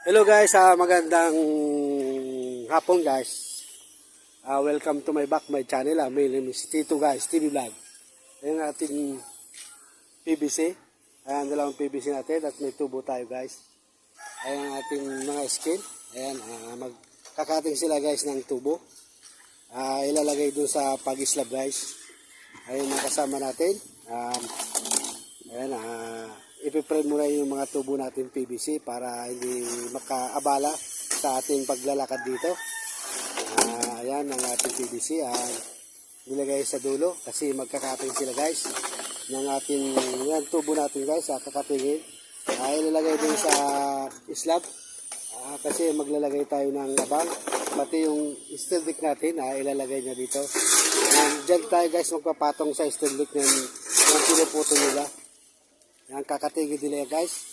Hello guys, magandang hapon guys. Welcome to my channel. My name is Tito guys, TV Vlog. Ayan ang ating PVC. Ayan, dalawang PVC natin at may tubo tayo guys. Ayan ang ating mga skin. Ayan, magkakating sila guys ng tubo. Ilalagay dun sa pag-slab guys. Ayan ang kasama natin. Ayan, ipiprime muna yung mga tubo natin PVC para hindi makaabala sa ating paglalakad dito. Ayan ang ating PVC. Nilagay sa dulo kasi magkakating sila guys ng ating yan, tubo natin guys. Kakatingin. Ilalagay din sa slab kasi maglalagay tayo ng abang. Pati yung steel deck natin ilalagay niya dito. Diyan tayo guys magpapatong sa steel deck ng pinuputo nila. Yan, kakatigil nila guys.